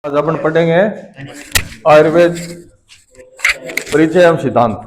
आज अपन पढ़ेंगे आयुर्वेद परिचय एवं सिद्धांत।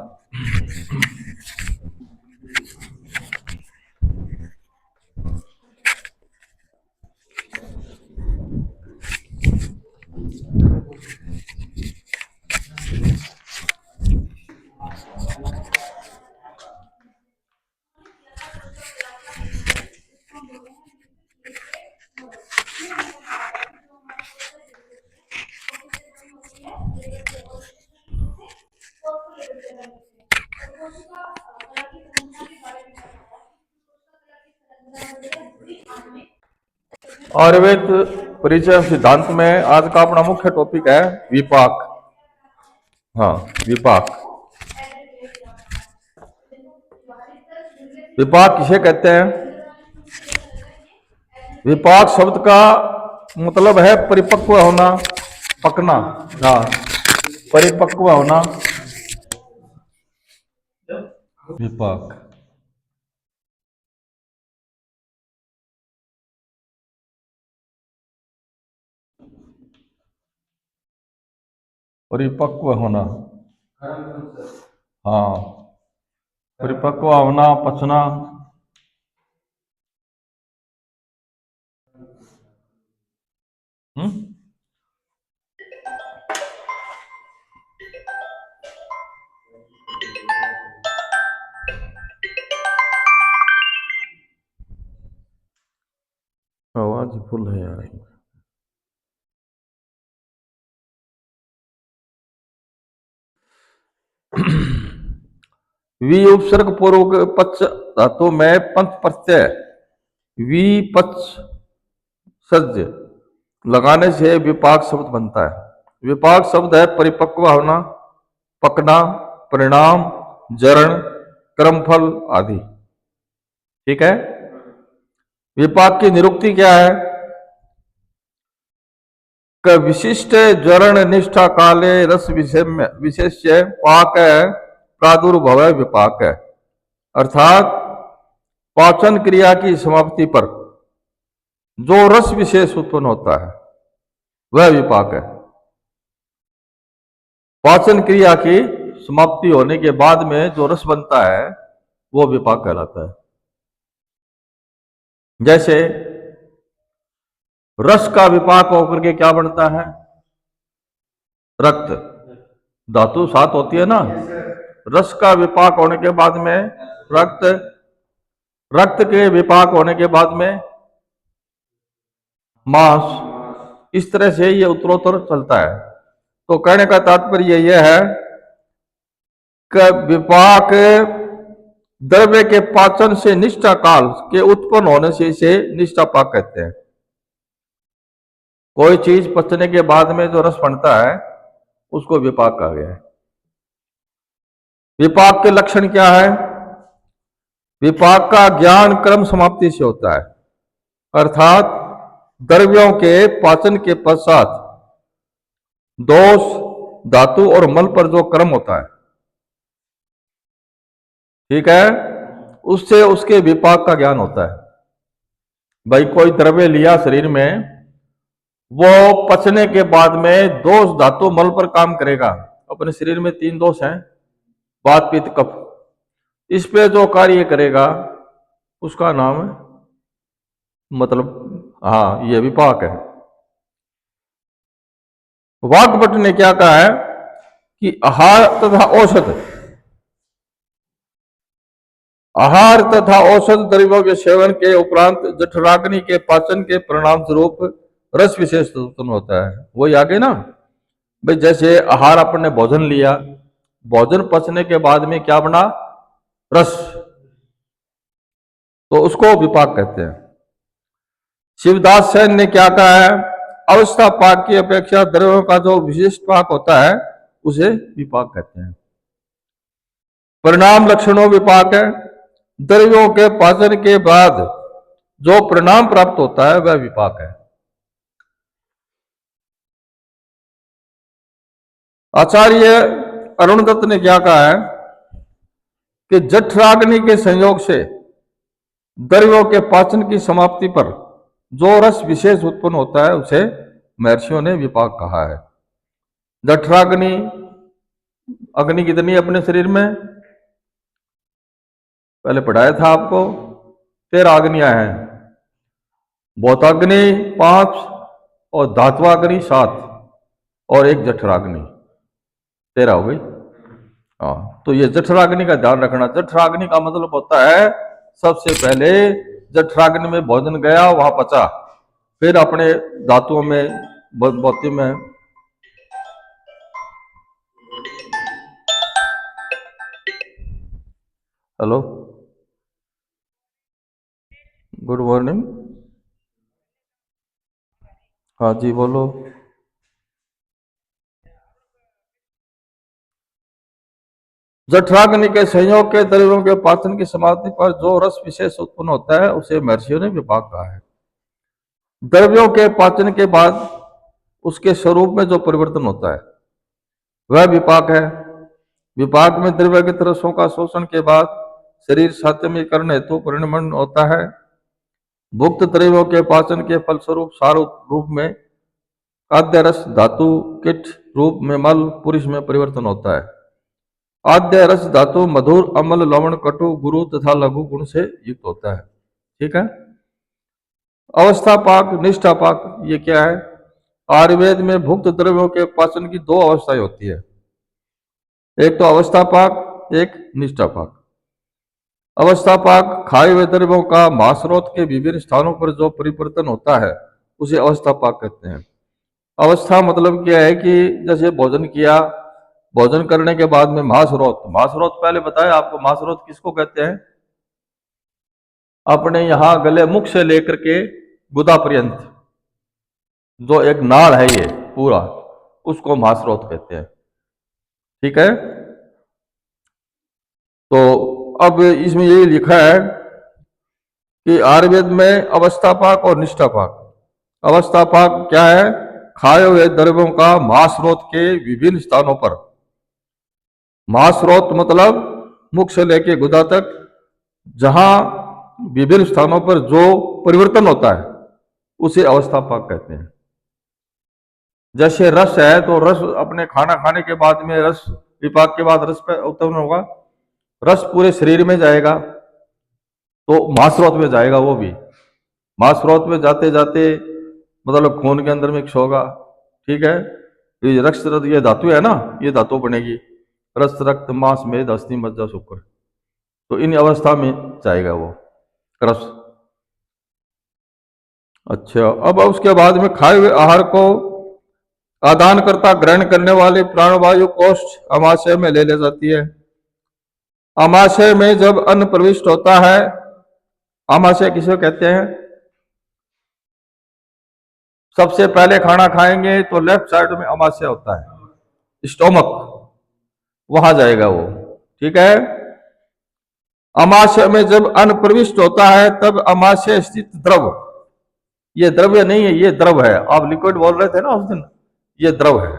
आयुर्वेद परिचय एवं सिद्धांत में आज का अपना मुख्य टॉपिक है विपाक। हाँ, विपाक। विपाक किसे कहते हैं? विपाक शब्द का मतलब है परिपक्व होना, पकना। हाँ, परिपक्व होना, विपाक। परिपक्व होना, हाँ, परिपक्व होना, पचना। आवाज फुल है यार। वी उपसर्ग पूर्वक पच धातु में पंच प्रत्यय वी पच सज लगाने से विपाक शब्द बनता है। विपाक शब्द है परिपक्व होना, पकना, परिणाम, जरण, क्रमफल आदि। ठीक है। विपाक की निरुक्ति क्या है? विशिष्ट ज्वरण निष्ठा काले रस विशेष्य पाक प्रादुर्भव विपाक है। अर्थात पाचन क्रिया की समाप्ति पर जो रस विशेष उत्पन्न होता है वह विपाक है। पाचन क्रिया की समाप्ति होने के बाद में जो रस बनता है वो विपाक कहलाता है। जैसे रस का विपाक होकर के क्या बनता है? रक्त। धातु सात होती है ना। रस का विपाक होने के बाद में रक्त, रक्त के विपाक होने के बाद में मांस। इस तरह से ये उत्तरोत्तर चलता है। तो कहने का तात्पर्य यह है कि विपाक द्रव्य के पाचन से निष्ठा काल के उत्पन्न होने से इसे निष्ठा पाक कहते हैं। कोई चीज पचने के बाद में जो रस बनता है उसको विपाक कहा गया है। विपाक के लक्षण क्या है? विपाक का ज्ञान क्रम समाप्ति से होता है। अर्थात द्रव्यों के पाचन के पश्चात दोष, धातु और मल पर जो क्रम होता है, ठीक है, उससे उसके विपाक का ज्ञान होता है। भाई कोई द्रव्य लिया शरीर में, वो पचने के बाद में दोष, धातु, मल पर काम करेगा। अपने शरीर में 3 दोष हैं, वात, पित्त, कफ। इस पे जो कार्य करेगा उसका नाम मतलब हाँ ये विपाक है। वाग्भट ने क्या कहा है कि आहार तथा औषध, आहार तथा औषध द्रव्यों के सेवन के उपरांत जठराग्नि के पाचन के परिणाम स्वरूप रस विशेष उत्पन्न होता है। वही आगे ना भाई, जैसे आहार अपन ने भोजन लिया, भोजन पचने के बाद में क्या बना? रस। तो उसको विपाक कहते हैं। शिवदास सेन ने क्या कहा है? अवस्था पाक की अपेक्षा द्रव्यों का जो विशिष्ट पाक होता है उसे विपाक कहते हैं। परिणाम लक्षणों विपाक है। द्रव्यों के पाचन के बाद जो परिणाम प्राप्त होता है वह विपाक है। आचार्य अरुण दत्त ने क्या कहा है कि जठराग्नि के संयोग से द्रव्यों के पाचन की समाप्ति पर जो रस विशेष उत्पन्न होता है उसे महर्षियों ने विपाक कहा है। जठराग्नि, अग्नि कितनी है अपने शरीर में? पहले पढ़ाया था आपको, 13 अग्नियां हैं। भौताग्नि 5 और धात्वाग्नि 7 और एक जठराग्नि, 13 हो गई। हाँ, तो ये जठराग्नि का ध्यान रखना। जठराग्नि का मतलब होता है सबसे पहले जठराग्नि में भोजन गया, वहां पचा, फिर अपने धातुओं में, भौतिक में। Hello, good morning. हाँ जी, बोलो। जठराग्नि के संयोग के द्रव्यों के पाचन की समाप्ति पर जो रस विशेष उत्पन्न होता है उसे महर्षियों ने विपाक कहा है। द्रव्यों के पाचन के बाद उसके स्वरूप में जो परिवर्तन होता है वह विपाक है। विपाक में द्रव्यगत रसों का शोषण के बाद शरीर सात्यमीकरण हेतु परिणमन होता है। भुक्त द्रव्यों के पाचन के फलस्वरूप सार रूप में आद्य रस धातु किट रूप में मल पुरुष में परिवर्तन होता है। आद्य रस धातु मधुर, अम्ल, लवण, कटु, गुरु तथा लघु गुण से युक्त होता है। ठीक है। अवस्था पाक, निष्ठा पाक, ये क्या है? आयुर्वेद में भुक्त द्रव्यों के पाचन की 2 अवस्थाएं होती है, एक तो अवस्था पाक, एक निष्ठा पाक। अवस्था पाक खाए हुए द्रव्यों का महास्रोत के विभिन्न स्थानों पर जो परिवर्तन होता है उसे अवस्था पाक कहते हैं। अवस्था मतलब क्या है कि जैसे भोजन किया, भोजन करने के बाद में महास्रोत, महास्रोत पहले बताया आपको, महास्रोत किसको कहते हैं? अपने यहां गले मुख से लेकर के गुदा पर्यंत जो एक नाड़ है ये पूरा, उसको महास्रोत कहते हैं। ठीक है। तो अब इसमें यही लिखा है कि आयुर्वेद में अवस्था पाक और निष्ठा पाक। अवस्था पाक क्या है? खाए हुए द्रव्यों का महास्रोत के विभिन्न स्थानों पर, महास्रोत मतलब मुख से लेके गुदा तक, जहां विभिन्न स्थानों पर जो परिवर्तन होता है उसे अवस्था पाक कहते हैं। जैसे रस है तो रस अपने खाना खाने के बाद में रस विपाक के बाद रस पे उत्पन्न होगा, रस पूरे शरीर में जाएगा तो महास्रोत में जाएगा। वो भी महास्रोत में जाते जाते मतलब खून के अंदर मिक्स होगा। ठीक है। ये रक्त, ये धातु है ना, ये धातु बनेगी रस, रक्त, मांस, मेद, अस्थि, मज्जा, शुक्र, तो इन अवस्था में जाएगा वो रस। अच्छा, अब उसके बाद में खाए हुए आहार को आदान करता ग्रहण करने वाले प्राणवायु कोष्ठ अमाशय में ले जाती है। अमाशय में जब अन्न प्रविष्ट होता है, अमाशय किसे कहते हैं? सबसे पहले खाना खाएंगे तो लेफ्ट साइड में अमाशय होता है, स्टोमक, वहां जाएगा वो। ठीक है। अमाशय में जब अन्न प्रविष्ट होता है तब अमाशय स्थित द्रव, ये द्रव्य नहीं है, ये द्रव है। आप लिक्विड बोल रहे थे ना उस दिन, ये द्रव है।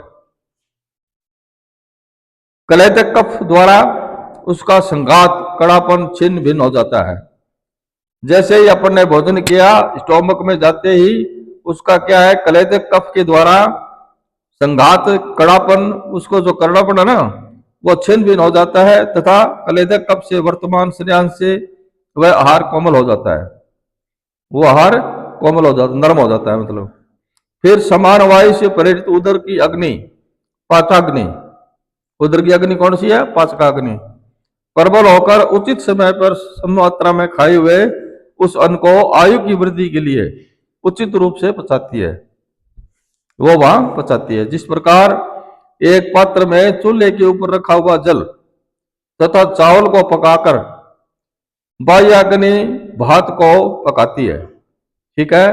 कलेदक कफ द्वारा उसका संघात, कड़ापन, छिन्न भिन्न हो जाता है। जैसे ही अपन ने भोजन किया, स्टोमक में जाते ही उसका क्या है? कलेदक कफ के द्वारा संघात, कड़ापन, उसको जो कड़ापन है ना वो छिन्न भिन्न हो जाता है तथा कलेदक कफ से वर्तमान संयांश से वह आहार कोमल हो जाता है। वो आहार कोमल हो जाता, नरम हो जाता है मतलब। फिर समान वायु से प्रेरित उदर की अग्नि, पाचाग्नि, उदर की अग्नि कौन सी है? पाचकाग्नि, प्रबल होकर उचित समय पर सम मात्रा में खाए हुए उस अन्न को आयु की वृद्धि के लिए उचित रूप से पचाती है, वो वहां पचाती है। जिस प्रकार एक पात्र में चूल्हे के ऊपर रखा हुआ जल तथा चावल को पकाकर बाह्य अग्नि भात को पकाती है। ठीक है।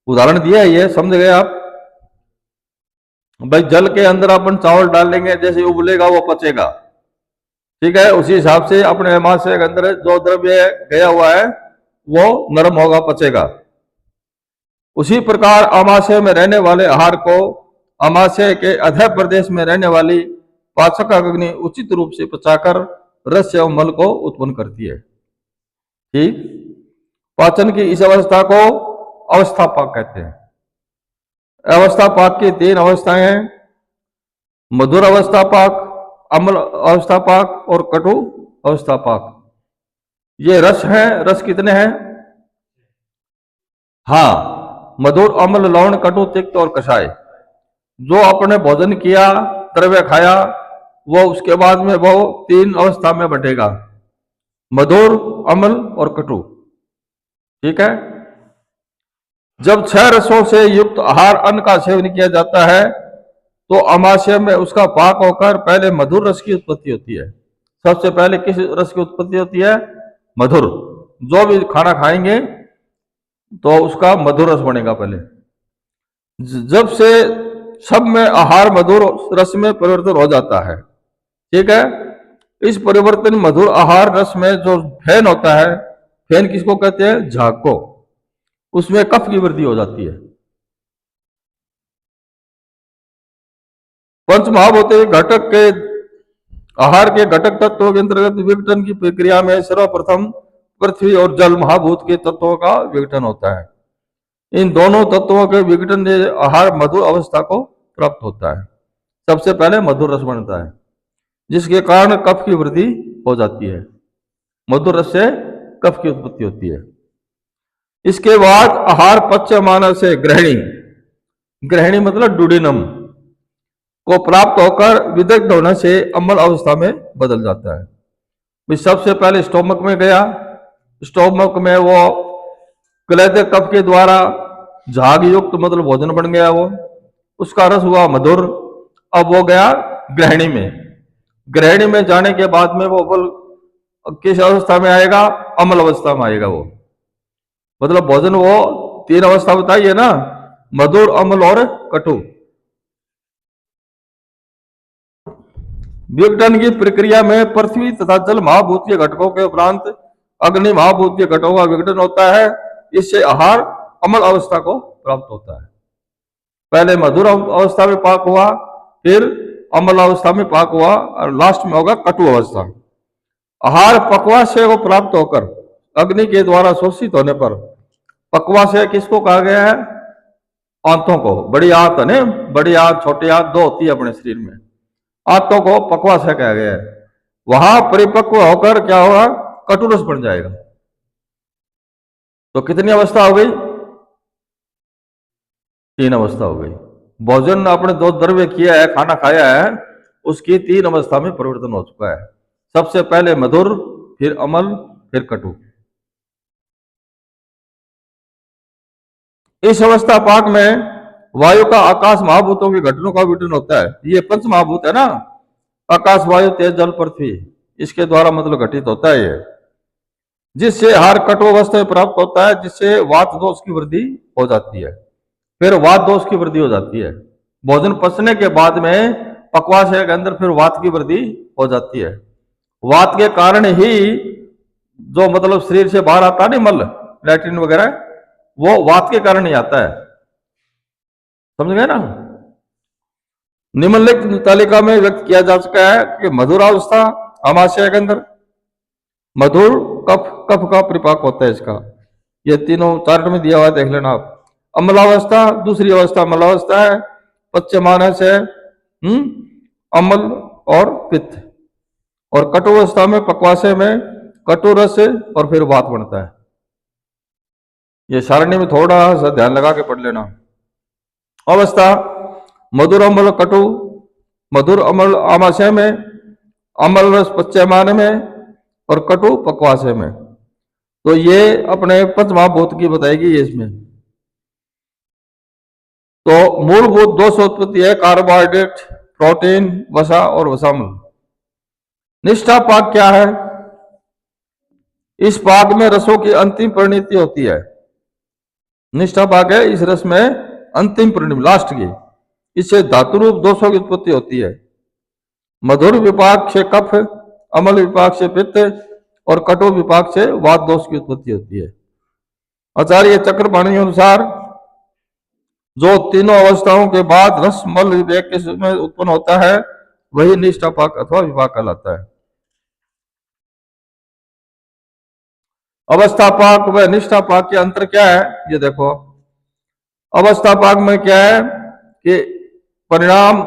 उदाहरण दिया है, ये समझ गए आप? भाई जल के अंदर अपन चावल डाल लेंगे, जैसे उबलेगा वो पचेगा। ठीक है। उसी हिसाब से अपने अमाशय के अंदर जो द्रव्य गया हुआ है वो नरम होगा, पचेगा। उसी प्रकार अमाशय में रहने वाले आहार को अमाशय के अधः प्रदेश में रहने वाली पाचक अग्नि उचित रूप से पचाकर रस एवं मल को उत्पन्न करती है। ठीक। पाचन की इस अवस्था को अवस्था पाक कहते हैं। अवस्था पाक की तीन अवस्थाएं हैं, मधुर अवस्था पाक, अम्ल अवस्था पाक और कटु अवस्था पाक। ये रस है, रस कितने हैं? हाँ, मधुर, अम्ल, लवण, कटु, तिक्त और कषाय। जो आपने भोजन किया, द्रव्य खाया, वो उसके बाद में वो तीन अवस्था में बटेगा, मधुर, अम्ल और कटु। ठीक है। जब छह रसों से युक्त आहार अन्न का सेवन किया जाता है तो अमाशय में उसका पाक होकर पहले मधुर रस की उत्पत्ति होती है। सबसे पहले किस रस की उत्पत्ति होती है? मधुर। जो भी खाना खाएंगे तो उसका मधुर रस बनेगा पहले। जब से सब में आहार मधुर रस में परिवर्तन हो जाता है, ठीक है। इस परिवर्तन मधुर आहार रस में जो फैन होता है, फैन किसको कहते हैं? झाग को। उसमें कफ की वृद्धि हो जाती है। पंच महाभूत घटक के आहार के घटक तत्वों के अंतर्गत विघटन की प्रक्रिया में सर्वप्रथम पृथ्वी और जल महाभूत के तत्वों का विघटन होता है। इन दोनों तत्वों के विघटन से आहार मधुर अवस्था को प्राप्त होता है। सबसे पहले मधुर रस बनता है, जिसके कारण कफ की वृद्धि हो जाती है। मधुर रस से कफ की उत्पत्ति होती है। इसके बाद आहार पच्यमान से ग्रहणी, ग्रहणी मतलब डुडिनम को प्राप्त होकर विदग्ध होने से अम्ल अवस्था में बदल जाता है। सबसे पहले स्टोमक में गया, स्टोमक में वो क्लेदे कफ के द्वारा झाग युक्त मतलब भोजन बन गया, वो उसका रस हुआ मधुर। अब वो गया ग्रहणी में, ग्रहणी में जाने के बाद में वो बल किस अवस्था में आएगा? अम्ल अवस्था में आएगा। वो मतलब भोजन वो तीन अवस्था बताई है ना, मधुर, अम्ल और कटु। विघटन की प्रक्रिया में पृथ्वी तथा जल महाभूतीय घटकों के उपरांत अग्नि महाभूतीय घटकों का विघटन होता है। इससे आहार अम्ल अवस्था को प्राप्त होता है। पहले मधुर अवस्था में पाक हुआ, फिर अम्ल अवस्था में पाक हुआ और लास्ट में होगा कटु अवस्था। आहार पक्वाशय को प्राप्त होकर अग्नि के द्वारा शोषित होने पर, पक्वाशय किसको कहा गया है? आंतों को। बड़ी आंत है ना, बड़ी आंत छोटी आंत दो होती है अपने शरीर में, आंतों को पक्वाशय कहा गया है। वहां परिपक्व होकर क्या होगा? कटुरस बन जाएगा। तो कितनी अवस्था हो गई? तीन अवस्था हो गई। भोजन आपने दो द्रव्य किया है, खाना खाया है, उसकी तीन अवस्था में परिवर्तन हो चुका है। सबसे पहले मधुर, फिर अम्ल, फिर कटु। इस अवस्था पाक में वायु का आकाश महाभूतों के घटनों का विघटन होता है। ये पंच महाभूत है ना, आकाश, वायु, तेज, जल, पृथ्वी, इसके द्वारा मतलब घटित होता है ये, जिससे आहार कटु अवस्था में प्राप्त होता है, जिससे वात दोष की वृद्धि हो जाती है। फिर वात दोष की वृद्धि हो जाती है। भोजन पचने के बाद में पक्वाशय के अंदर फिर वात की वृद्धि हो जाती है। वात के कारण ही जो मतलब शरीर से बाहर आता है मल, लैट्रिन वगैरह, वो वात के कारण ही आता है। समझ गए ना? निम्नलिखित तालिका में व्यक्त किया जा चुका है कि मधुरावस्था आमाशय के अंदर मधुर कफ, कफ का परिपाक होता है इसका। ये तीनों चार्ट में दिया हुआ है, देख लेना आप। अम्लावस्था दूसरी अवस्था अम्लावस्था है, पच्यमान से अम्ल और पित्त। और कटुवस्था में पक्वाशय में कटु रस और फिर वात बनता है। ये सारणी में थोड़ा सा ध्यान लगा के पढ़ लेना। अवस्था मधुर, अम्ल, कटु। मधुर अम्ल आमाशय में, अम्ल रस पच्यमान में और कटु पक्वाशय में। तो ये अपने पंचमहाभूत की बताएगी ये इसमें। तो मूलभूत दोष उत्पत्ति है कार्बोहाइड्रेट, प्रोटीन, वसा और वसाम्ल। निष्ठा पाक क्या है? इस पाक में रसों की अंतिम परिणति होती है। निष्ठा पाक है, इस रस में अंतिम परिणति, लास्ट की। इससे धातु रूप दोषों की उत्पत्ति होती है। मधुर विपाक से कफ, अम्ल विपाक से पित्त और कटु विपाक से वात दोष की उत्पत्ति होती है। आचार्य चक्रपाणी अनुसार जो तीनों अवस्थाओं के बाद रस मल विवेक के समय उत्पन्न होता है, वही निष्ठा पाक अथवा विपाक कहलाता है। अवस्था पाक व निष्ठा पाक के अंतर क्या है? ये देखो, अवस्था पाक में क्या है कि परिणाम,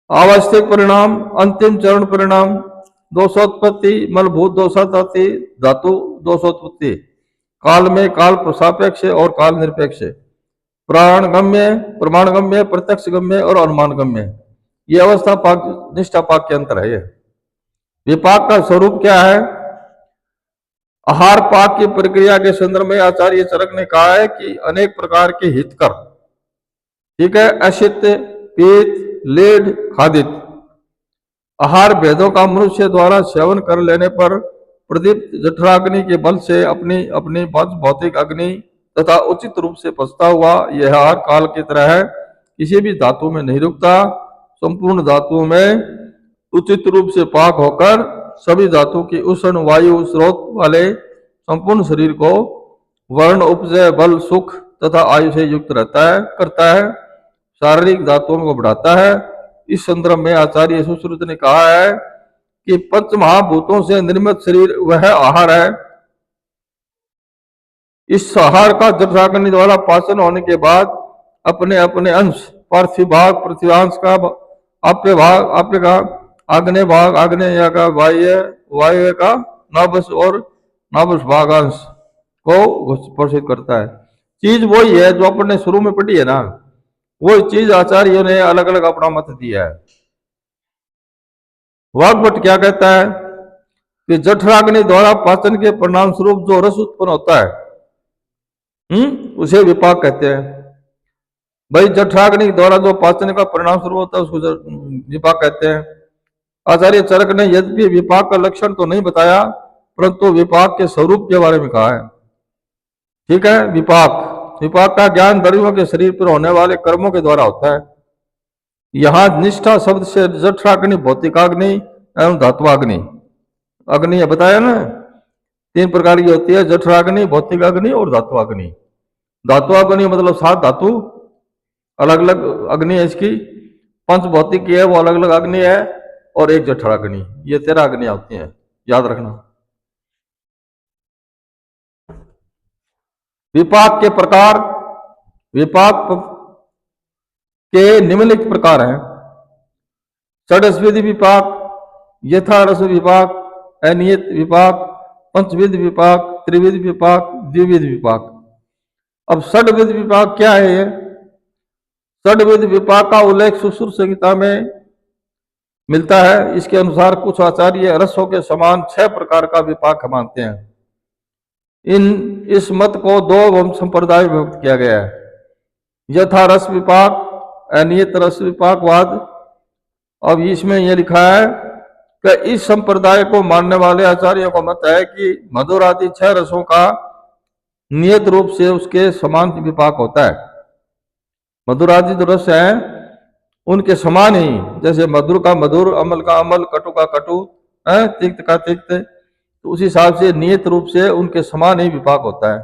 आवश्यक परिणाम, अंतिम चरण परिणाम, दोषोत्पत्ति, मलभूत दोषात्पत्ति, धातु दोषोत्पत्ति, काल में काल सापेक्ष और काल निरपेक्ष, प्राणगम्य, प्रमाणगम्य, प्रत्यक्ष गम्य और अनुमान गम्य। ये अवस्था पाक निष्ठा पाक के अंतर है। ये विपाक का स्वरूप क्या है? आहार पाक की प्रक्रिया के संदर्भ में आचार्य चरक ने कहा है कि अनेक प्रकार के हितकर, ठीक है, अशित, पीत, लीड, खादित आहार भेदों का मनुष्य द्वारा सेवन कर लेने पर प्रदीप्त जठराग्नि के बल से अपनी अपनी भौतिक अग्नि तथा उचित रूप से पचता हुआ यह आहार काल की तरह है, किसी भी धातु में नहीं रुकता, संपूर्ण धातुओं में उचित रूप से पाक होकर सभी धातु की उष्ण वायु स्रोत वाले संपूर्ण शरीर को वर्ण, उपजय, बल, सुख तथा आयु से युक्त करता है, शारीरिक धातुओं को बढ़ाता है। इस संदर्भ में आचार्य सुश्रुत ने कहा है कि पंच महाभूतों से निर्मित शरीर वह आहार है। इस आहार का जठराग्नि द्वारा पाचन होने के बाद अपने अपने अंश, पार्थिव भाग पृथ्व्यांश का, आप्य भाग आप्य का, आग्नेय भाग आग्नेय का, वायु का नाभस और नाभस भागांश को पोषित करता है। चीज वही है जो अपने शुरू में पढ़ी है ना, वही चीज आचार्यों ने अलग अलग अपना मत दिया है। वाग्भट क्या कहता है कि जठराग्नि द्वारा पाचन के परिणाम स्वरूप जो रस उत्पन्न होता है उसे विपाक कहते हैं। भाई जठराग्नि द्वारा जो पाचन का परिणाम स्वरूप होता है उसको विपाक कहते हैं। आचार्य चरक ने यद्यपि विपाक का लक्षण तो नहीं बताया, परंतु विपाक के स्वरूप के बारे में कहा है। ठीक है, विपाक का ज्ञान दरियों के शरीर पर होने वाले कर्मों के द्वारा होता है। यहां निष्ठा शब्द से जठराग्नि, भौतिकाग्नि एवं धात्वाग्नि, अग्नि बताया ना 3 प्रकार की होती है, जठराग्नि, भौतिकाग्नि और धात्वाग्नि। धात्वाग्नि मतलब 7 धातु, अलग अलग अग्नि है इसकी। पंच भौतिक की है वो अलग अलग अग्नि है, और एक जठराग्नि, ये 13 अग्नियां होती हैं, याद रखना। विपाक के प्रकार, विपाक के निम्नलिखित प्रकार हैं: षड्विध विपाक, यथारस विपाक, अनियत विपाक, पंचविध विपाक, त्रिविध विपाक, द्विविध विपाक। अब षड्विध विपाक क्या है? ये षड्विध विपाक का उल्लेख सुश्रुत संहिता में मिलता है। इसके अनुसार कुछ आचार्य रसों के समान 6 प्रकार का विपाक मानते हैं। इस मत को 2 संप्रदाय में विभक्त किया गया है: यथा रस विपाक, अनियत रस विपाकवाद। अब इसमें यह लिखा है कि इस संप्रदाय को मानने वाले आचार्यों का मत है कि मधुर आदि 6 रसों का नियत रूप से उसके समान विपाक होता है। मधुर आदि जो रस है उनके समान ही, जैसे मधुर का मधुर, अमल का अमल, कटु का कटु, तिक्त का तिक्त, तो उस हिसाब से नियत रूप से उनके समान ही विपाक होता है।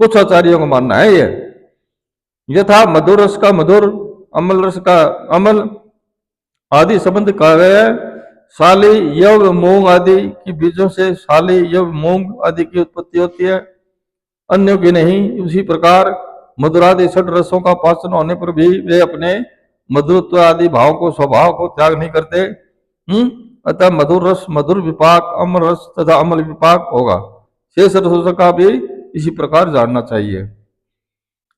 कुछ आचार्यों का मानना है ये। यथा मधुर रस का मधुर, अमल रस का अमल आदि संबंध कहा गया है। साली, यव, मूंग आदि की बीजों से साली, यव, मूंग आदि की उत्पत्ति होती है, अन्यों की नहीं। उसी प्रकार मधुरादि 6 रसों का पाचन होने पर भी वे अपने मधुरत्व आदि भाव को, स्वभाव को त्याग नहीं करते। अतः मधुर रस मधुर विपाक, अमल रस तथा अमल विपाक होगा। शेष रसों का भी इसी प्रकार जानना चाहिए।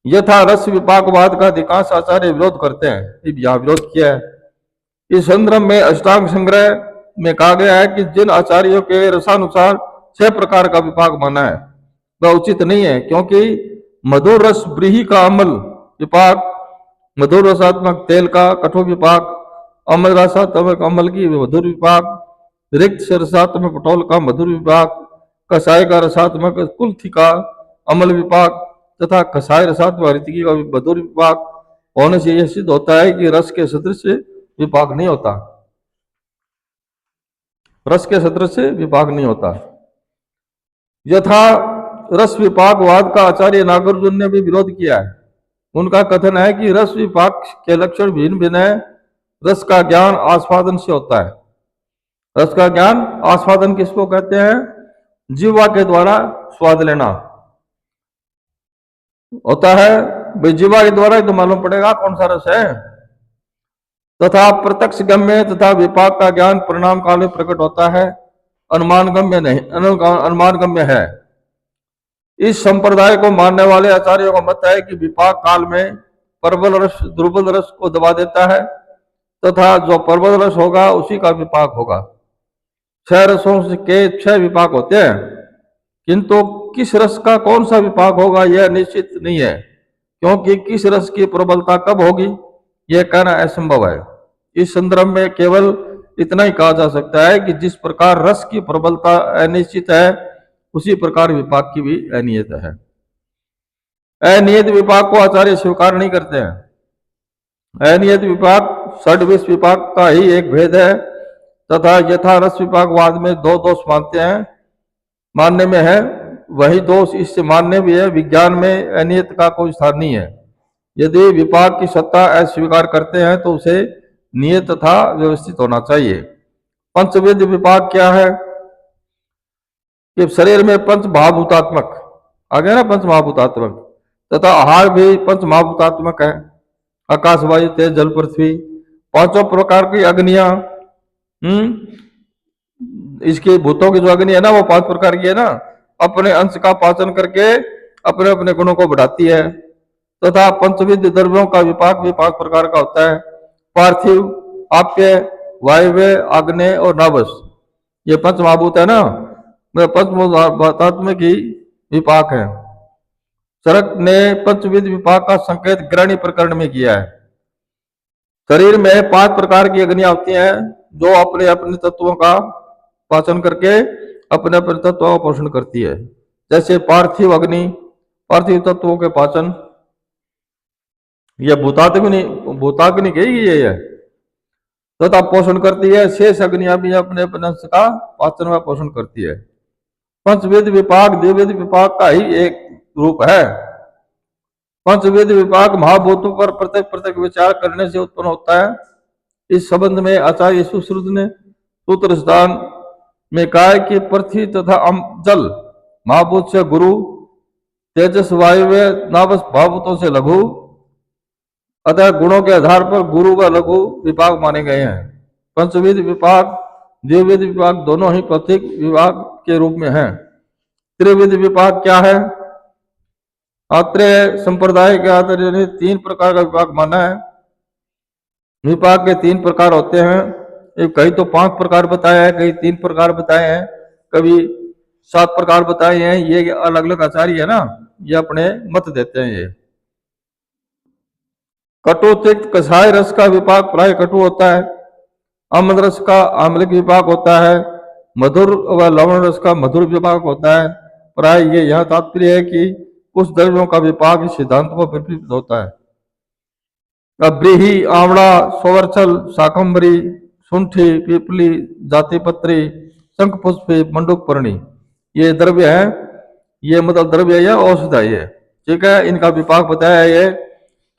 यथा रस विपाकवाद का अधिकांश आचार्य विरोध करते हैं, यहाँ विरोध किया है। इस संदर्भ में अष्टांग संग्रह में कहा गया है कि जिन आचार्यों के रसानुसार 6 प्रकार का विपाक माना है वह उचित नहीं है, क्योंकि मधुर रस ब्रीही का अमल विपाक, मधुर रसात्मक तेल का कठोर विपाक, अमल रसात्मक अमल की मधुर विपाक, रिक्त से रसात्मक पटोल का मधुर विपाक, कसाय का रसात्मक कुल्थी का अमल विपाक तथा कसाय रसात्मक ऋतिकी का मधुर विपाक होने से यह सिद्ध होता है कि रस के सदृश विपाक नहीं होता। रस के सदृश विपाक नहीं होता। यथा रस विपाकवाद का आचार्य नागार्जुन ने भी विरोध किया है। उनका कथन है कि रस विपाक के लक्षण भिन्न भिन्न है। रस का ज्ञान आस्वादन से होता है। रस का ज्ञान आस्वादन किसको कहते हैं? जीवा के द्वारा स्वाद लेना। होता है, भाई जीवा के द्वारा ही तो मालूम पड़ेगा कौन सा रस है। तथा प्रत्यक्ष गम्य तथा विपाक का ज्ञान परिणाम काल में प्रकट होता है, अनुमान गम्य नहीं, अनुमान गम्य है। इस संप्रदाय को मानने वाले आचार्यों का मत है कि विपाक काल में प्रबल रस दुर्बल रस को दबा देता है तथा जो प्रबल रस होगा उसी का विपाक होगा। 6 रसों के 6 विपाक होते हैं, किंतु किस रस का कौन सा विपाक होगा यह निश्चित नहीं है, क्योंकि किस रस की प्रबलता कब होगी यह कहना असंभव है। इस संदर्भ में केवल इतना ही कहा जा सकता है कि जिस प्रकार रस की प्रबलता अनिश्चित है, उसी प्रकार विपाक की भी अनियत है। अनियत विपाक को आचार्य स्वीकार नहीं करते हैं। अनियत विपाक षड्विश विपाक का ही एक भेद है तथा यथा रस विपाकवाद में 2 दोष मानने में है, वही दोष इससे मानने भी है। विज्ञान में अनियत का कोई स्थान नहीं है। यदि विपाक की सत्ता अस्वीकार करते हैं तो उसे नियत तथा व्यवस्थित होना चाहिए। पंचविध विपाक क्या है कि शरीर में पंच महाभूतात्मक आ गया ना, पंच महाभूतात्मक, तथा आहार भी पंच महाभूतात्मक है। आकाश वायु तेज जल पृथ्वी, 5 प्रकार की अग्नियां, इसके भूतों की जो अग्नि है ना वो 5 प्रकार की है ना, अपने अंश का पाचन करके अपने अपने गुणों को बढ़ाती है। तथा पंचविध द्रव्यों का विपाक भी 5 प्रकार का होता है, पार्थिव, आप्य, वायव्य, आग्नेय और नाभस। ये पंच महाभूत है ना, पंच महाभूतात्मक ही विपाक है। चरक ने पंचविध विपाक का संकेत ग्रहणी प्रकरण में किया है। शरीर में 5 प्रकार की अग्नियां होती हैं जो अपने अपने तत्वों का पाचन करके अपने अपने तत्वों का पोषण करती है। जैसे पार्थिव अग्नि पार्थिव तत्वों के पाचन, यह भूताग्नि कहेगी ये तथा पोषण करती है। शेष अग्नियां भी अपने अपने अंश का पाचन व पोषण करती है। पंचविध विपाक द्विविध विपाक का ही एक रूप है। पंचविध विपाक महाभूतों पर प्रत्येक प्रत्येक विचार करने से उत्पन्न होता है। इस संबंध में आचार्य सुश्रुत ने सूत्र सिद्धांत में कहा है कि पृथ्वी तथा जल महाभूत से गुरु, तेजस वायव्य नाभस भावभूतों से लघु, अतः गुणों के आधार पर गुरु व लघु विपाक माने गए हैं। पंचविध विपाक द्विविध विपाक दोनों ही प्रत्येक विभाग के रूप में है। त्रिविध विपाक क्या है? आत्रेय संप्रदाय के आचार्य ने 3 प्रकार का विपाक माना है। विपाक के 3 प्रकार होते हैं, कहीं तो 5 प्रकार बताया है, कहीं 3 प्रकार बताए हैं, कभी 7 प्रकार बताए हैं। ये अलग अलग आचार्य है ना, ये अपने मत देते हैं। ये कटु तिक्त कषाय रस का विपाक प्राय कटु होता है। अम्ल रस का आम्लिक विपाक होता है। मधुर व लवण रस का मधुर विपाक होता है। प्राय ये यह तात्पर्य है कि कुछ द्रव्यों का विपाक इस सिद्धांत को विपरीत होता है। ब्रीही, आंवला, सोवरछल, शाकंभरी, सुंठी, पीपली, जातिपत्री, शंखपुष्पी, मंडूकपर्णी, ये द्रव्य है। ये मतलब द्रव्य या औषध है ये, ठीक है। इनका विपाक बताया है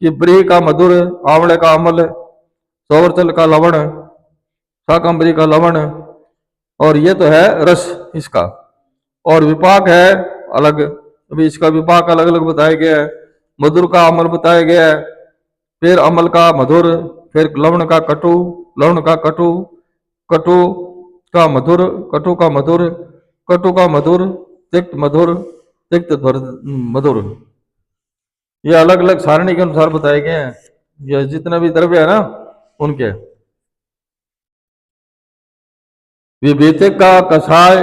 कि ब्रीही का मधुर, आंवले का अम्ल, सोवरछल का लवण, शाकंभरी का लवण, और ये तो है रस इसका। और विपाक है अलग, अभी इसका विपाक अलग अलग बताया गया है। मधुर का अम्ल बताया गया है, फिर अम्ल का मधुर, फिर लवण का कटु, लवण का कटु, कटु का मधुर, कटु का मधुर, कटु का मधुर, तिक्त मधुर, तिक्त मधुर। ये अलग अलग सारणी के अनुसार बताए गए हैं। ये जितने भी द्रव्य है ना उनके। विभीतिक का कषाय,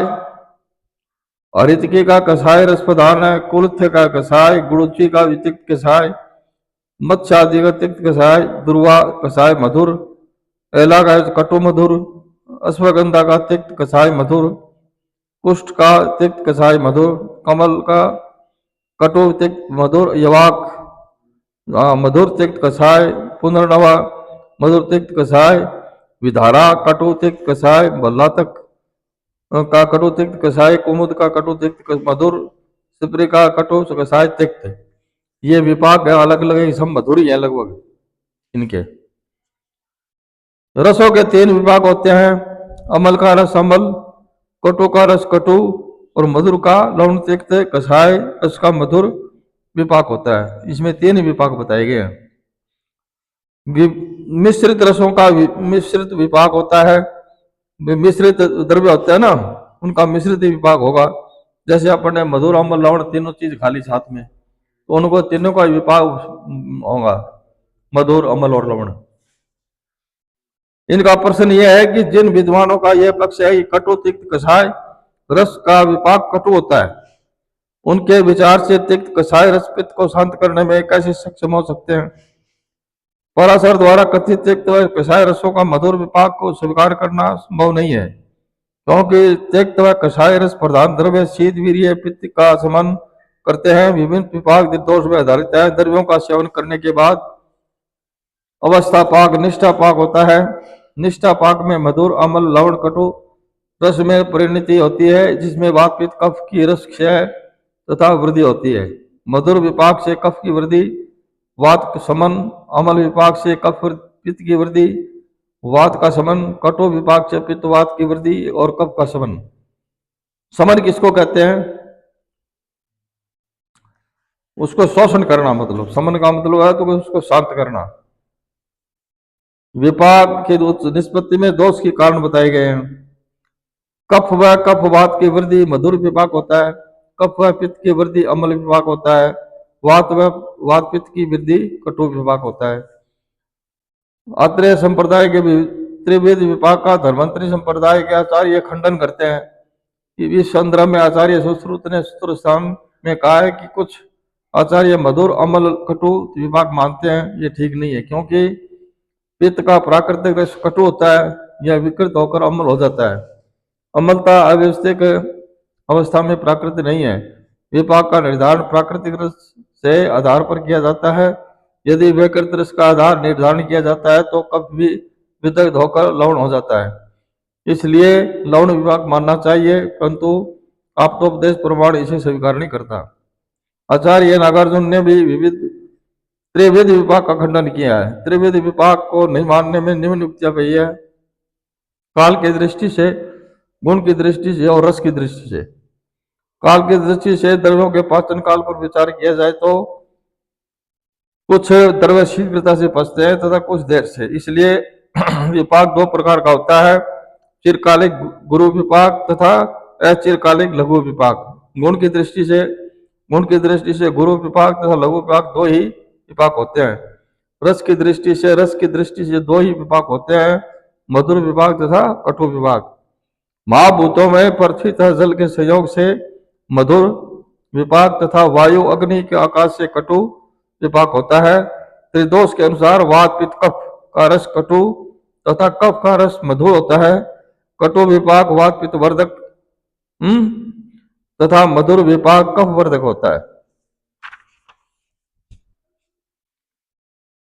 हरितकी का कषाय रस प्रधान है। कुलथ्य का कषाय, गुड़ुची का वितिक्त कषाय, मत्स्यादि का तिक्त कषाय, दुर्वा कषाय मधुर, एला का कटु मधुर, अश्वगंधा का तिक्त कषाय मधुर, कुष्ठ का तिक्त कषाय मधुर, कमल का कटु तिक्त मधुर, यवाक मधुर तिक्त कषाय, पुनर्नवा मधुर तिक्त कषाय, विधारा कटु तिक्त कषाय, बल्लातक का कटु तिक्त कषाय, कुमुद का कटु तिक्त मधुर, सिपरी का कटु कषाय तिक्त। ये विपाक है अलग अलग, सब मधुरी है लगभग इनके। रसों के 3 विभाग होते हैं। अमल का रस अमल, कटु का रस कटु, और मधुर का लवण तिक्त कषाय रस का मधुर, विपाक होता है। इसमें 3 विपाक बताए गए हैं। मिश्रित रसों का मिश्रित विपाक होता है। मिश्रित द्रव्य होते हैं ना, उनका मिश्रित विपाक होगा। जैसे अपन ने मधुर, अम्ल, लवण तीनों चीज खा ली साथ में, तो उनको तीनों का विपाक होगा, मधुर, अम्ल और लवण। इनका प्रश्न यह है कि जिन विद्वानों का यह पक्ष है कि कटु, तिक्त, कषाय रस का विपाक कटु होता है, उनके विचार से तिक्त, कषाय रस पित्त को शांत करने में कैसे सक्षम हो सकते हैं। पराशर द्वारा कथित तिक्त व कषाय रसों का मधुर विपाक को स्वीकार करना संभव नहीं है, क्योंकि तिक्त व कषाय रस प्रधान द्रव्य शीत, वीर्य, पित्त का शमन करते हैं। विभिन्न विपाक निर्दोष में आधारित है। द्रव्यों का सेवन करने के बाद अवस्था पाक, निष्ठा पाक होता है। निष्ठा पाक में मधुर, अम्ल, लवण, कटु रस में परिणति होती है, जिसमें वात, पित्त, कफ की रस क्षय तथा वृद्धि होती है। मधुर विपाक से कफ की वृद्धि, वात का शमन। अम्ल विपाक से कफ, पित्त की वृद्धि, वात का शमन। कटु विपाक से पित्त, वात की वृद्धि और कफ का शमन। शमन किसको कहते हैं? उसको शोषण करना, मतलब शमन का मतलब है तो उसको शांत करना। विपाक के निष्पत्ति में दोष के कारण बताए गए हैं। कफ व कफवात की वृद्धि मधुर विपाक होता है। कफ व पित्त की वृद्धि अम्ल विपाक होता है। वात व वात पित्त की वृद्धि कटु विपाक होता है। आत्रेय संप्रदाय के त्रिवेद विपाक का धर्मांतरी संप्रदाय के आचार्य खंडन करते हैं कि इस संदर्भ में आचार्य सुश्रुत ने सूत्र स्थान में कहा है कि कुछ आचार्य मधुर, अम्ल, कटु विपाक मानते हैं। ये ठीक नहीं है, क्योंकि पित्त का प्राकृतिक रस कटु होता है, यह विकृत होकर अम्ल हो जाता है। अम्लता अव्यवस्थित अवस्था में प्राकृतिक नहीं है। विपाक का निर्धारण प्राकृतिक रस से आधार पर किया जाता है। यदि विकृत रस का आधार निर्धारण किया जाता है तो कफ भी विदग्ध होकर लवण हो जाता है। इसलिए लवण विपाक मानना चाहिए, परंतु आप्तोपदेश प्रमाण इसे स्वीकार नहीं करता। आचार्य नागार्जुन ने भी विविध त्रिवेद विपाक का खंडन किया है। त्रिवेद विपाक को नहीं मानने में निम्न युक्तियां कही है। काल की दृष्टि से, गुण की दृष्टि से और रस की दृष्टि से। काल की दृष्टि से द्रव्यों के पाचन काल पर विचार किया जाए तो कुछ द्रव्य शीघ्रता से पचते हैं तथा कुछ देर से। इसलिए विपाक 2 प्रकार का होता है, चिरकालिक गुरु विपाक तथा अचिरकालिक लघु विपाक। गुण की दृष्टि से गुरु विपाक तथा लघु विपाक 2 ही विपाक होते हैं। रस की दृष्टि से 2 ही विपाक होते हैं, मधुर विपाक तथा कटु विपाक। महाभूतों में पृथ्वी तथा जल के संयोग से मधुर विपाक तथा वायु, अग्नि के आकाश से कटु विपाक होता है। त्रिदोष के अनुसार वात, पित्त, कफ का रस कटु तथा कफ का रस मधुर होता है। कटु विपाक वात, पित्त वर्धक तथा मधुर विपाक कफ वर्धक होता है।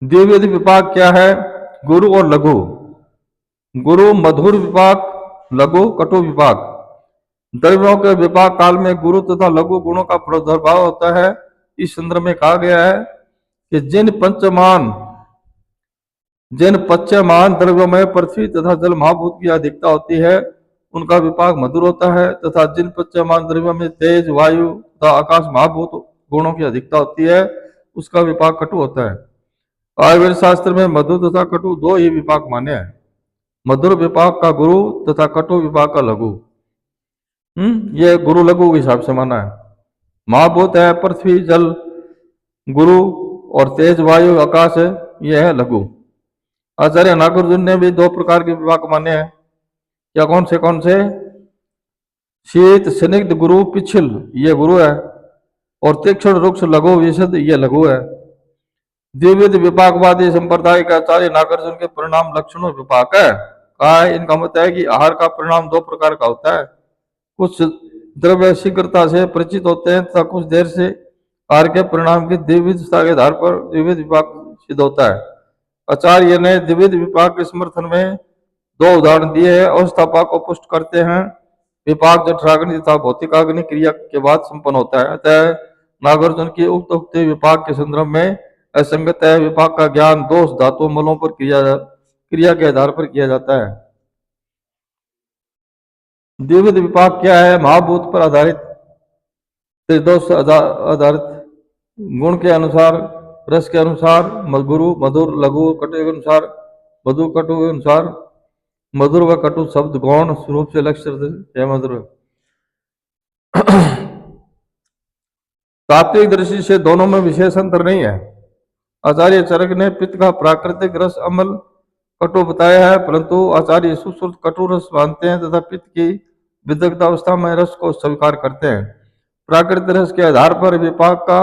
द्विविध विपाक क्या है? गुरु और लघु। गुरु मधुर विपाक, लघु कटु विपाक। द्रव्यों के विपाक काल में गुरु तथा लघु गुणों का प्रादुर्भाव होता है। इस संदर्भ में कहा गया है कि जिन पच्यमान द्रव्यों में पृथ्वी तथा जल महाभूत की अधिकता होती है उनका विपाक मधुर होता है, तथा जिन पच्यमान द्रव्यों में तेज, वायु तथा आकाश महाभूत गुणों की अधिकता होती है उसका विपाक कटु होता है। आयुर्वेद शास्त्र में मधुर तथा कटु 2 ही विपाक माने हैं, मधुर विपाक का गुरु तथा कटु विपाक का लघु। ये गुरु लघु के हिसाब से माना है। महाभूत है पृथ्वी, जल गुरु, और तेज, वायु, आकाश है, यह है लघु। आचार्य नागार्जुन ने भी 2 प्रकार के विपाक माने हैं। क्या कौन से? शीत, स्निग्ध, गुरु, पिछल, ये गुरु है, और तीक्ष्ण, रुक्ष, लघु, विशद, ये लघु है। द्विविध विपाकवादी संप्रदाय के आचार्य नागार्जुन के परिणाम लक्षणों विपाक है। कहा है, इनका मत है कि आहार का परिणाम 2 प्रकार का होता है। कुछ द्रव्य शीघ्रता से परिचित होते हैं तथा कुछ देर से। आहार के परिणाम की द्विविधता के आधार पर द्विविध विपाक सिद्ध होता है। आचार्य ने द्विविध विपाक के समर्थन में 2 उदाहरण दिए हैं। अवस्थापाक को पुष्ट करते हैं। विपाक जठराग्नि तथा भौतिकाग्नि क्रिया के बाद संपन्न होता है। अतः नागार्जुन की उक्त विपाक के संदर्भ में असंगत है। विपाक का ज्ञान दोष धातु मलों पर क्रिया के आधार पर किया जाता है। द्विविध विपाक क्या है? महाभूत पर आधारित, त्रिदोष आधारित गुण के अनुसार, रस के अनुसार, गुरु मधुर लघु कटु के अनुसार, मधुर कटु के अनुसार, मधुर व कटु शब्द गौण स्वरूप से लक्ष्य है मधुर। तात्विक दृष्टि से दोनों में विशेष अंतर नहीं है। आचार्य चरक ने पित्त का प्राकृतिक रस अम्ल कटु बताया है, परंतु आचार्य सुश्रुत कटु रस मानते हैं तथा पित्त की विदग्धावस्था में रस को स्वीकार करते हैं। प्राकृतिक रस के आधार पर विपाक का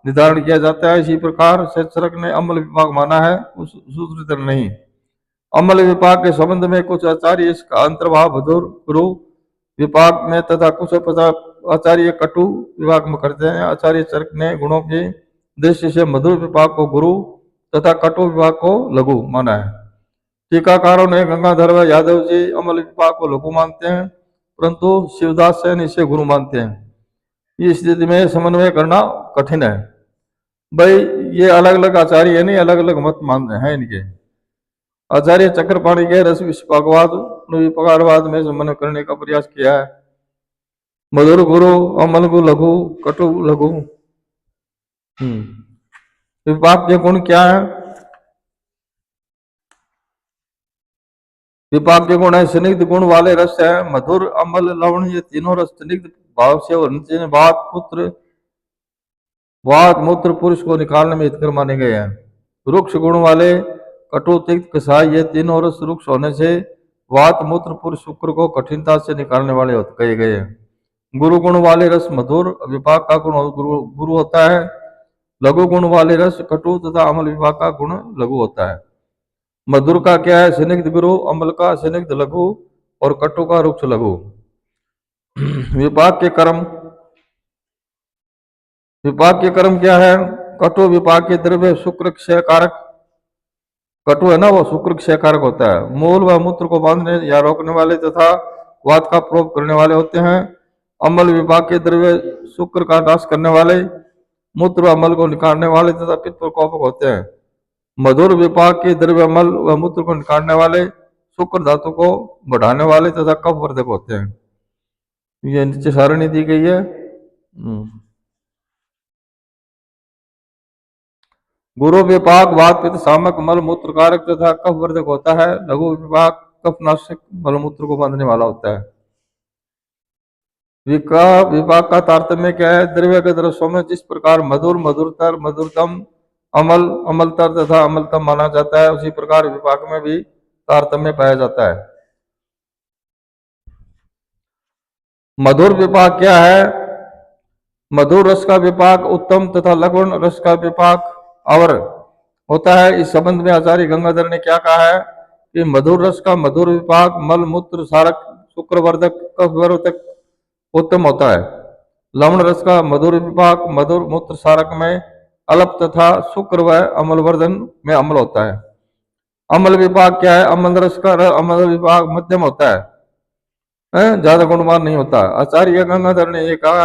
निर्धारण किया जाता है। इसी प्रकार से चरक ने अम्ल विपाक माना है, उस सूत्र नहीं। अम्ल विपाक के संबंध में कुछ आचार्य इसका अंतर्भाव मधुर गुरु विपाक में तथा कुछ आचार्य कटु विभाग में करते हैं। आचार्य चरक ने गुणों की दृष्टि से मधुर विपाक को गुरु तथा कटु विभाग को लघु माना है। टीकाकारों ने गंगाधर व यादव जी अमल विपाक को लघु मानते हैं, परंतु शिवदास सेन इसे गुरु मानते हैं। इस स्थिति में समन्वय करना कठिन है। भाई ये अलग अलग आचार्य नहीं, अलग अलग मत मान रहे हैं इनके। आचार्य चक्रपाणी के रस विपाकवाद में समन्वय करने का प्रयास किया है। मधुर गुरु, अमल को लघु, कटु लघु। विपाक के गुण क्या है? विपाक के गुण है स्निग्ध गुण वाले रस है। मधुर, अम्ल, लवण ये तीनों रस स्निग्ध भाव से और वात मूत्र पुरुष को निकालने में हितकर माने गए हैं। रुक्ष गुण वाले कटु, तिक्त, कसाय ये तीनों रस रुक्ष होने से वात मूत्र पुरुष शुक्र को कठिनता से निकालने वाले कहे गए हैं। गुरु गुण वाले रस मधुर विपाक का गुण गुरु होता है। लघु गुण वाले रस कटु तथा अमल विपाक का गुण लघु होता है। मधुर का क्या है? स्निग्ध गुरु, अम्ल का स्निग्ध लघु और कटु का रुक्ष लघु। विपाक के कर्म, विपाक के कर्म क्या है? कटु विपाक के द्रव्य शुक्र क्षय कारक, कटु है ना वो शुक्र क्षय कारक होता है। मूल व मूत्र को बांधने या रोकने वाले तथा वात का प्रकोप करने वाले होते हैं। अम्ल विपाक के द्रव्य शुक्र का नाश करने वाले, मूत्र व अम्ल को निकालने वाले तथा पित्त प्रकोपक होते हैं। मधुर विपाक के द्रव्य अम्ल व मूत्र को निकालने वाले, शुक्र धातु को बढ़ाने वाले तथा कफ वर्धक होते हैं। ये नीचे सारणी दी गई है। गुरु विपाक वात पित्त सामक मल मूत्र कारक तथा कफ वर्धक होता है। लघु विपाक कफनाशक मलमूत्र को बांधने वाला होता है। विपाक का तारतम्य क्या है? द्रव्यगत रसों में जिस प्रकार मधुर, मधुरतर, मधुरतम, अमल, अमलतर तथा अमलतम माना जाता है, उसी प्रकार विपाक में भी तारतम्य पाया जाता है। मधुर विपाक क्या है? मधुर रस का विपाक उत्तम तथा लघु रस का विपाक अवर होता है। इस संबंध में आचार्य गंगाधर ने क्या कहा है कि मधुर रस का मधुर विपाक मल मूत्र सारक शुक्रवर्धक कफवर्धक उत्तम होता है। लवण रस का मधुर विपाक मधुर मूत्र सारक में अल्प तथा शुक्र व अमलवर्धन में अम्ल होता है। अम्ल विपाक क्या है? अम्ल रस का अम्ल विपाक मध्यम होता है, ज्यादा गुणवान नहीं होता। आचार्य गंगाधर ने यह कहा है